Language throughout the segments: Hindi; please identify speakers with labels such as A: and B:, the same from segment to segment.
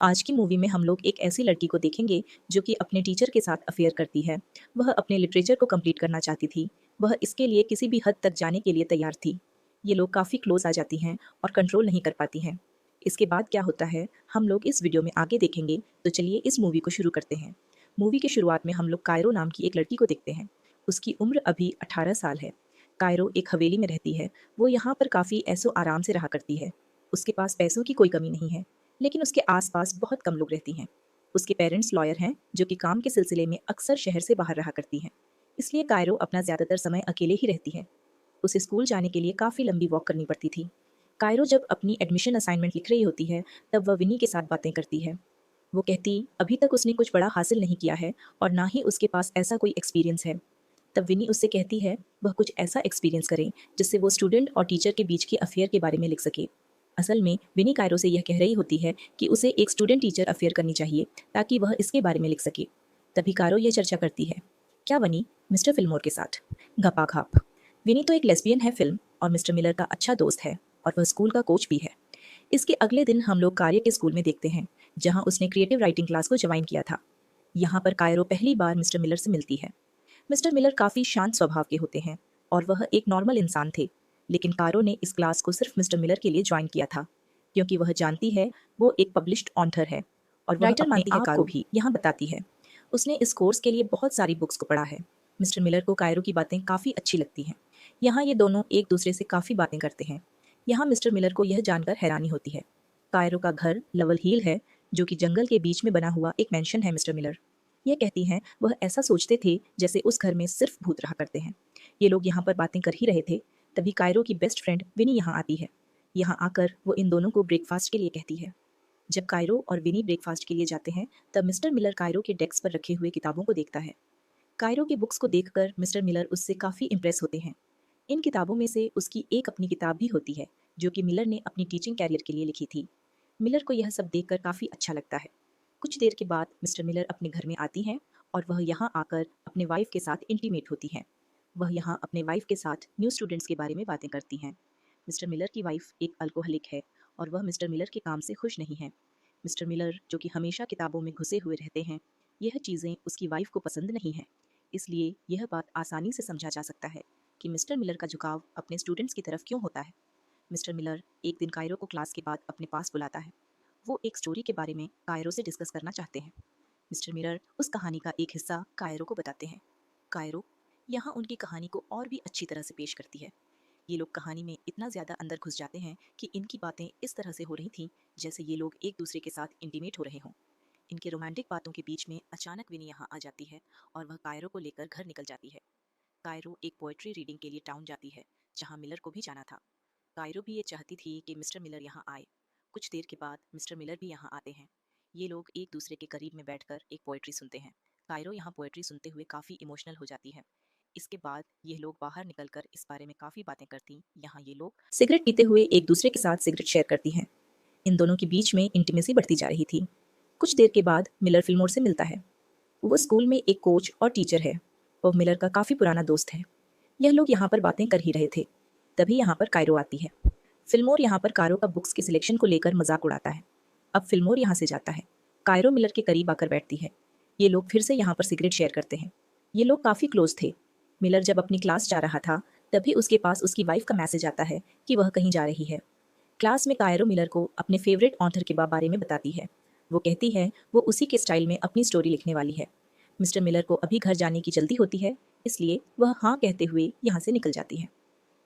A: आज की मूवी में हम लोग एक ऐसी लड़की को देखेंगे जो कि अपने टीचर के साथ अफेयर करती है। वह अपने लिटरेचर को कंप्लीट करना चाहती थी। वह इसके लिए किसी भी हद तक जाने के लिए तैयार थी। ये लोग काफ़ी क्लोज आ जाती हैं और कंट्रोल नहीं कर पाती हैं। इसके बाद क्या होता है हम लोग इस वीडियो में आगे देखेंगे। तो चलिए इस मूवी को शुरू करते हैं। मूवी की शुरुआत में हम लोग कायरो नाम की एक लड़की को देखते हैं। उसकी उम्र अभी 18 साल है। कायरो एक हवेली में रहती है। वो यहाँ पर काफ़ी ऐसो आराम से रहा करती है। उसके पास पैसों की कोई कमी नहीं है, लेकिन उसके आसपास बहुत कम लोग रहती हैं। उसके पेरेंट्स लॉयर हैं जो कि काम के सिलसिले में अक्सर शहर से बाहर रहा करती हैं। इसलिए कायरो अपना ज़्यादातर समय अकेले ही रहती है। उसे स्कूल जाने के लिए काफ़ी लंबी वॉक करनी पड़ती थी। कायरो जब अपनी एडमिशन असाइनमेंट लिख रही होती है तब वह विनी के साथ बातें करती है। वो कहती अभी तक उसने कुछ बड़ा हासिल नहीं किया है और ना ही उसके पास ऐसा कोई एक्सपीरियंस है। तब विनी उससे कहती है वह कुछ ऐसा एक्सपीरियंस करे जिससे वो स्टूडेंट और टीचर के बीच के अफेयर के बारे में लिख सके। असल में विनी कायरो से यह कह रही होती है कि उसे एक स्टूडेंट टीचर अफेयर करनी चाहिए ताकि वह इसके बारे में लिख सके। तभी कायरो यह चर्चा करती है, क्या बनी मिस्टर फिल्मोर के साथ? घपाघप। विनी तो एक लेस्बियन है फिल्म, और मिस्टर मिलर का अच्छा दोस्त है और वह स्कूल का कोच भी है। इसके अगले दिन हम लोग कार्य के स्कूल में देखते हैं जहाँ उसने क्रिएटिव राइटिंग क्लास को ज्वाइन किया था। यहाँ पर कायरो पहली बार मिस्टर मिलर से मिलती है। मिस्टर मिलर काफ़ी शांत स्वभाव के होते हैं और वह एक नॉर्मल इंसान थे। लेकिन कारो ने इस क्लास को सिर्फ मिस्टर मिलर के लिए ज्वाइन किया था क्योंकि वह जानती है वो एक पब्लिश्ड ऑथर है और वह राइटर मानती है। कारो भी यहाँ बताती है उसने इस कोर्स के लिए बहुत सारी बुक्स को पढ़ा है। मिस्टर मिलर को कायरो की बातें काफ़ी अच्छी लगती हैं। यहाँ ये दोनों एक दूसरे से काफ़ी बातें करते हैं। यहाँ मिस्टर मिलर को यह जानकर हैरानी होती है कायरो का घर लवल हील है, जो कि जंगल के बीच में बना हुआ एक मैंशन है। मिस्टर मिलर यह कहती हैं वह ऐसा सोचते थे जैसे उस घर में सिर्फ भूत रहा करते हैं। ये लोग यहाँ पर बातें कर ही रहे थे, तभी कायरो की बेस्ट फ्रेंड विनी यहाँ आती है। यहाँ आकर वो इन दोनों को ब्रेकफास्ट के लिए कहती है। जब कायरो और विनी ब्रेकफास्ट के लिए जाते हैं तब मिस्टर मिलर कायरो के डेस्क पर रखे हुए किताबों को देखता है। कायरो की बुक्स को देखकर मिस्टर मिलर उससे काफ़ी इम्प्रेस होते हैं। इन किताबों में से उसकी एक अपनी किताब भी होती है जो कि मिलर ने अपनी टीचिंग कैरियर के लिए लिखी थी। मिलर को यह सब देखकर काफ़ी अच्छा लगता है। कुछ देर के बाद मिस्टर मिलर अपने घर में आती हैं और वह यहाँ आकर अपने वाइफ के साथ इंटीमेट होती हैं। वह यहाँ अपने वाइफ के साथ न्यू स्टूडेंट्स के बारे में बातें करती हैं। मिस्टर मिलर की वाइफ एक अल्कोहलिक है और वह मिस्टर मिलर के काम से खुश नहीं है। मिस्टर मिलर जो कि हमेशा किताबों में घुसे हुए रहते हैं, यह चीज़ें उसकी वाइफ को पसंद नहीं है। इसलिए यह बात आसानी से समझा जा सकता है कि मिस्टर मिलर का झुकाव अपने स्टूडेंट्स की तरफ क्यों होता है। मिस्टर मिलर एक दिन कायरो को क्लास के बाद अपने पास बुलाता है। वो एक स्टोरी के बारे में कायरो से डिस्कस करना चाहते हैं। मिस्टर मिलर उस कहानी का एक हिस्सा कायरो को बताते हैं। कायरो यहाँ उनकी कहानी को और भी अच्छी तरह से पेश करती है। ये लोग कहानी में इतना ज़्यादा अंदर घुस जाते हैं कि इनकी बातें इस तरह से हो रही थीं जैसे ये लोग एक दूसरे के साथ इंटीमेट हो रहे हों। इनके रोमांटिक बातों के बीच में अचानक विनी यहाँ आ जाती है और वह कायरो को लेकर घर निकल जाती है। कायरो एक पोएट्री रीडिंग के लिए टाउन जाती है जहाँ मिलर को भी जाना था। कायरो भी ये चाहती थी कि मिस्टर मिलर यहाँ आए। कुछ देर के बाद मिस्टर मिलर भी यहाँ आते हैं। ये लोग एक दूसरे के करीब में बैठकर एक पोएट्री सुनते हैं। कायरो यहाँ पोएट्री सुनते हुए काफ़ी इमोशनल हो जाती है। इसके बाद ये लोग बाहर निकलकर इस बारे में काफ़ी बातें करती। यहाँ ये लोग सिगरेट पीते हुए एक दूसरे के साथ सिगरेट शेयर करती हैं। इन दोनों के बीच में इंटीमेसी बढ़ती जा रही थी। कुछ देर के बाद मिलर फिल्मोर से मिलता है। वो स्कूल में एक कोच और टीचर है। वो मिलर का काफ़ी पुराना दोस्त है। यह लोग यहाँ पर बातें कर ही रहे थे, तभी यहाँ पर कायरो आती है। फिल्मोर यहाँ पर कायरो का बुक्स की सिलेक्शन को लेकर मजाक उड़ाता है। अब फिल्मोर यहाँ से जाता है। कायरो मिलर के करीब आकर बैठती है। ये लोग फिर से यहाँ पर सिगरेट शेयर करते हैं। ये लोग काफ़ी क्लोज थे। मिलर जब अपनी क्लास जा रहा था तभी उसके पास उसकी वाइफ का मैसेज आता है कि वह कहीं जा रही है। क्लास में कायरो मिलर को अपने फेवरेट ऑथर के बारे में बताती है। वो कहती है वो उसी के स्टाइल में अपनी स्टोरी लिखने वाली है। मिस्टर मिलर को अभी घर जाने की जल्दी होती है, इसलिए वह हाँ कहते हुए यहाँ से निकल जाती है।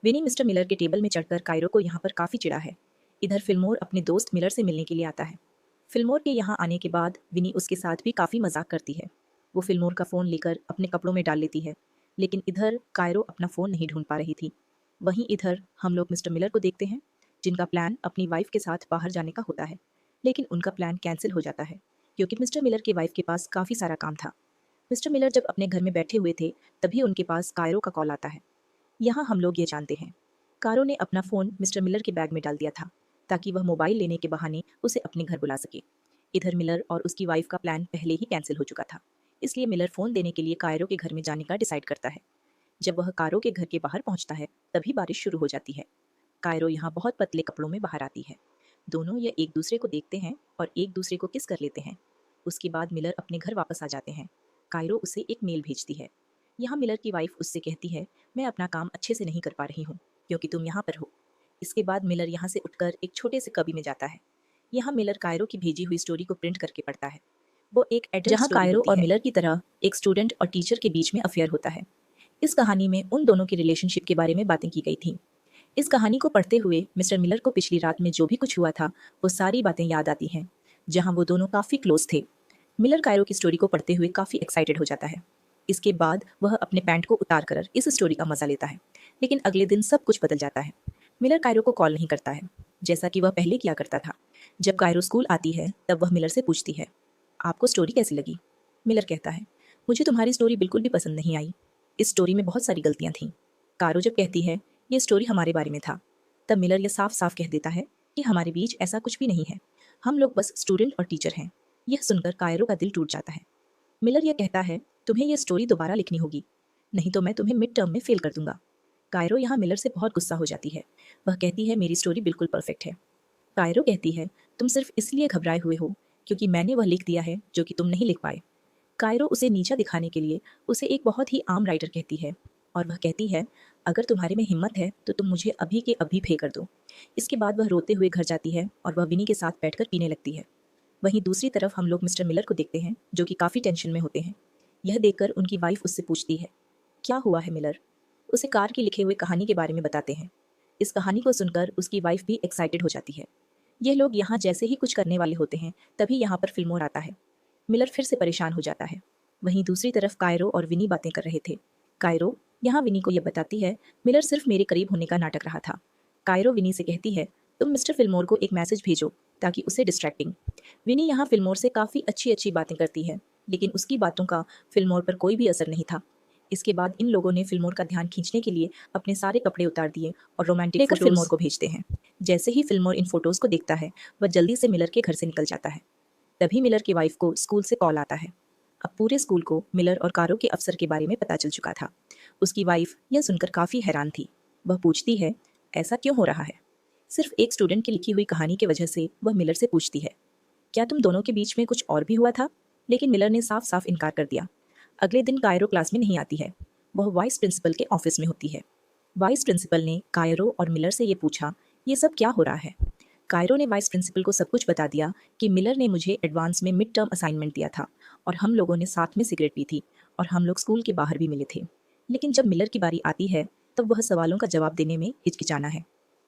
A: विनी मिस्टर मिलर के टेबल में चढ़कर कायरो को यहाँ पर काफ़ी चिढ़ा है। इधर फिल्मोर अपने दोस्त मिलर से मिलने के लिए आता है। फिल्मोर के यहाँ आने के बाद विनी उसके साथ भी काफ़ी मजाक करती है। वो फिल्मोर का फ़ोन लेकर अपने कपड़ों में डाल लेती है, लेकिन इधर कायरो अपना फ़ोन नहीं ढूंढ पा रही थी। वहीं इधर हम लोग मिस्टर मिलर को देखते हैं जिनका प्लान अपनी वाइफ के साथ बाहर जाने का होता है, लेकिन उनका प्लान कैंसिल हो जाता है क्योंकि मिस्टर मिलर की वाइफ के पास काफ़ी सारा काम था। मिस्टर मिलर जब अपने घर में बैठे हुए थे तभी उनके पास कायरो का कॉल आता है। यहाँ हम लोग ये जानते हैं कारो ने अपना फ़ोन मिस्टर मिलर के बैग में डाल दिया था ताकि वह मोबाइल लेने के बहाने उसे अपने घर बुला सके। इधर मिलर और उसकी वाइफ का प्लान पहले ही कैंसिल हो चुका था, इसलिए मिलर फ़ोन देने के लिए कायरो के घर में जाने का डिसाइड करता है। जब वह कारो के घर के बाहर पहुंचता है तभी बारिश शुरू हो जाती है। कायरो यहाँ बहुत पतले कपड़ों में बाहर आती है। दोनों ये एक दूसरे को देखते हैं और एक दूसरे को किस कर लेते हैं। उसके बाद मिलर अपने घर वापस आ जाते हैं। कायरो उसे एक मेल भेजती है। यहाँ मिलर की वाइफ उससे कहती है, मैं अपना काम अच्छे से नहीं कर पा रही हूँ क्योंकि तुम यहाँ पर हो। इसके बाद मिलर यहाँ से उठकर एक छोटे से कबी में जाता है। यहाँ मिलर कायरो की भेजी हुई स्टोरी को प्रिंट करके पढ़ता है। वो एक एडल्ट जहाँ
B: स्टोरी
A: कायरो
B: होती
A: और
B: है।
A: मिलर की तरह एक स्टूडेंट और टीचर के बीच में अफेयर होता है। इस कहानी में उन दोनों की रिलेशनशिप के बारे में बातें की गई थी। इस कहानी को पढ़ते हुए मिस्टर मिलर को पिछली रात में जो भी कुछ हुआ था वो सारी बातें याद आती हैं, जहाँ वो दोनों काफ़ी क्लोज थे। मिलर कायरो की स्टोरी को पढ़ते हुए काफ़ी एक्साइटेड हो जाता है। इसके बाद वह अपने पैंट को उतार कर इस स्टोरी का मजा लेता है। लेकिन अगले दिन सब कुछ बदल जाता है। मिलर कायरो को कॉल नहीं करता है, जैसा कि वह पहले किया करता था। जब कायरो स्कूल आती है तब वह मिलर से पूछती है, आपको स्टोरी कैसी लगी? मिलर कहता है, मुझे तुम्हारी स्टोरी बिल्कुल भी पसंद नहीं आई। इस स्टोरी में बहुत सारी गलतियां थीं। कायरो जब कहती है, ये स्टोरी हमारे बारे में था, तब मिलर यह साफ साफ कह देता है कि हमारे बीच ऐसा कुछ भी नहीं है। हम लोग बस स्टूडेंट और टीचर हैं। यह सुनकर कायरो का दिल टूट जाता है। मिलर यह कहता है, तुम्हें यह स्टोरी दोबारा लिखनी होगी, नहीं तो मैं तुम्हें मिड टर्म में फेल कर दूंगा। कायरो यहाँ मिलर से बहुत गुस्सा हो जाती है। वह कहती है, मेरी स्टोरी बिल्कुल परफेक्ट है। कायरो कहती है, तुम सिर्फ इसलिए घबराए हुए हो क्योंकि मैंने वह लिख दिया है जो कि तुम नहीं लिख पाए। कायरो उसे नीचा दिखाने के लिए उसे एक बहुत ही आम राइटर कहती है और वह कहती है, अगर तुम्हारे में हिम्मत है तो तुम मुझे अभी के अभी पे कर दो। इसके बाद वह रोते हुए घर जाती है और वह विनी के साथ बैठकर पीने लगती है। वहीं दूसरी तरफ हम लोग मिस्टर मिलर को देखते हैं जो कि काफ़ी टेंशन में होते हैं। यह देखकर उनकी वाइफ उससे पूछती है, क्या हुआ है मिलर? उसे कार की लिखे हुए कहानी के बारे में बताते हैं। इस कहानी को सुनकर उसकी वाइफ भी एक्साइटेड हो जाती है। ये लोग यहाँ जैसे ही कुछ करने वाले होते हैं तभी यहाँ पर फिल्मोर आता है। मिलर फिर से परेशान हो जाता है। वहीं दूसरी तरफ कायरो और विनी बातें कर रहे थे। कायरो यहाँ विनी को यह बताती है, मिलर सिर्फ मेरे करीब होने का नाटक रहा था। कायरो विनी से कहती है, तुम मिस्टर फिल्मोर को एक मैसेज भेजो ताकि उसे डिस्ट्रैक्टिंग। विनी यहाँ फिल्मोर से काफ़ी अच्छी अच्छी बातें करती है, लेकिन उसकी बातों का फिल्मोर पर कोई भी असर नहीं था। इसके बाद इन लोगों ने फिल्मोर का ध्यान खींचने के लिए अपने सारे कपड़े उतार दिए और रोमांटिक लेकर फिल्मोर को भेजते हैं। जैसे ही फिल्मोर इन फोटोज़ को देखता है वह जल्दी से मिलर के घर से निकल जाता है। तभी मिलर की वाइफ को स्कूल से कॉल आता है। अब पूरे स्कूल को मिलर और कारो के अफसर के बारे में पता चल चुका था। उसकी वाइफ यह सुनकर काफ़ी हैरान थी। वह पूछती है, ऐसा क्यों हो रहा है? सिर्फ एक स्टूडेंट की लिखी हुई कहानी की वजह से वह मिलर से पूछती है, क्या तुम दोनों के बीच में कुछ और भी हुआ था? लेकिन मिलर ने साफ साफ इनकार कर दिया। अगले दिन कायरो क्लास में नहीं आती है। वह वाइस प्रिंसिपल के ऑफिस में होती है। वाइस प्रिंसिपल ने कायरो और मिलर से ये पूछा, ये सब क्या हो रहा है? कायरो ने वाइस प्रिंसिपल को सब कुछ बता दिया कि मिलर ने मुझे एडवांस में मिड टर्म असाइनमेंट दिया था और हम लोगों ने साथ में सिगरेट पी थी और हम लोग स्कूल के बाहर भी मिले थे। लेकिन जब मिलर की बारी आती है तब वह सवालों का जवाब देने में हिचकिचाना है।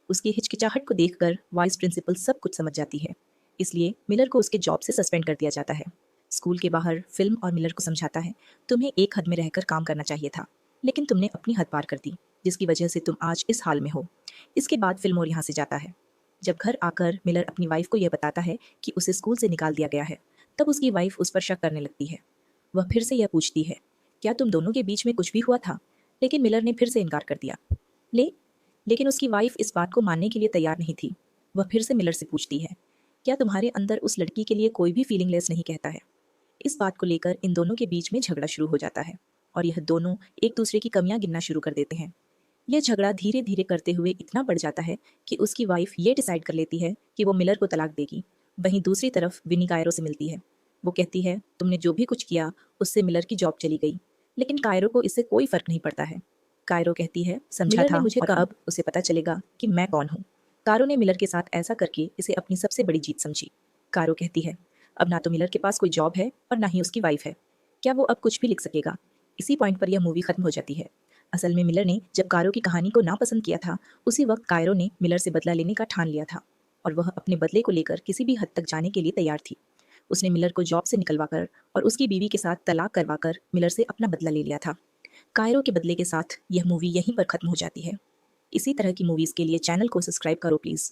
A: उसकी हिचकिचाहट को देखकर वाइस प्रिंसिपल सब कुछ समझ जाती है। इसलिए मिलर को उसके जॉब से सस्पेंड कर दिया जाता है। स्कूल के बाहर फिल्म और मिलर को समझाता है, तुम्हें एक हद में रहकर काम करना चाहिए था, लेकिन तुमने अपनी हद पार कर दी, जिसकी वजह से तुम आज इस हाल में हो। इसके बाद फिल्मोर यहाँ से जाता है। जब घर आकर मिलर अपनी वाइफ को यह बताता है कि उसे स्कूल से निकाल दिया गया है, तब उसकी वाइफ उस पर शक करने लगती है। वह फिर से यह पूछती है, क्या तुम दोनों के बीच में कुछ भी हुआ था? लेकिन मिलर ने फिर से इनकार कर दिया। ले लेकिन उसकी वाइफ इस बात को मानने के लिए तैयार नहीं थी। वह फिर से मिलर से पूछती है, क्या तुम्हारे अंदर उस लड़की के लिए कोई भी फीलिंगलेस नहीं कहता है? इस बात को लेकर इन दोनों के बीच में झगड़ा शुरू हो जाता है और यह दोनों एक दूसरे की कमियां गिनना शुरू कर देते हैं। यह झगड़ा धीरे धीरे करते हुए इतना बढ़ जाता है कि उसकी वाइफ ये डिसाइड कर लेती है कि वो मिलर को तलाक देगी। वहीं दूसरी तरफ विनी कायरो से मिलती है। वो कहती है, तुमने जो भी कुछ किया उससे मिलर की जॉब चली गई, लेकिन कायरो को इससे कोई फर्क नहीं पड़ता है। कायरो कहती है, समझा था मुझे, और अब उसे पता चलेगा कि मैं कौन हूँ। कारो ने मिलर के साथ ऐसा करके इसे अपनी सबसे बड़ी जीत समझी। कारो कहती है, अब ना तो मिलर के पास कोई जॉब है और ना ही उसकी वाइफ है। क्या वो अब कुछ भी लिख सकेगा? इसी पॉइंट पर यह मूवी खत्म हो जाती है। असल में मिलर ने जब कारो की कहानी को नापसंद किया था, उसी वक्त कायरो ने मिलर से बदला लेने का ठान लिया था और वह अपने बदले को लेकर किसी भी हद तक जाने के लिए तैयार थी। उसने मिलर को जॉब से निकलवाकर और उसकी बीवी के साथ तलाक करवाकर मिलर से अपना बदला ले लिया था। कायरो के बदले के साथ यह मूवी यहीं पर खत्म हो जाती है। इसी तरह की मूवीज़ के लिए चैनल को सब्सक्राइब करो प्लीज़।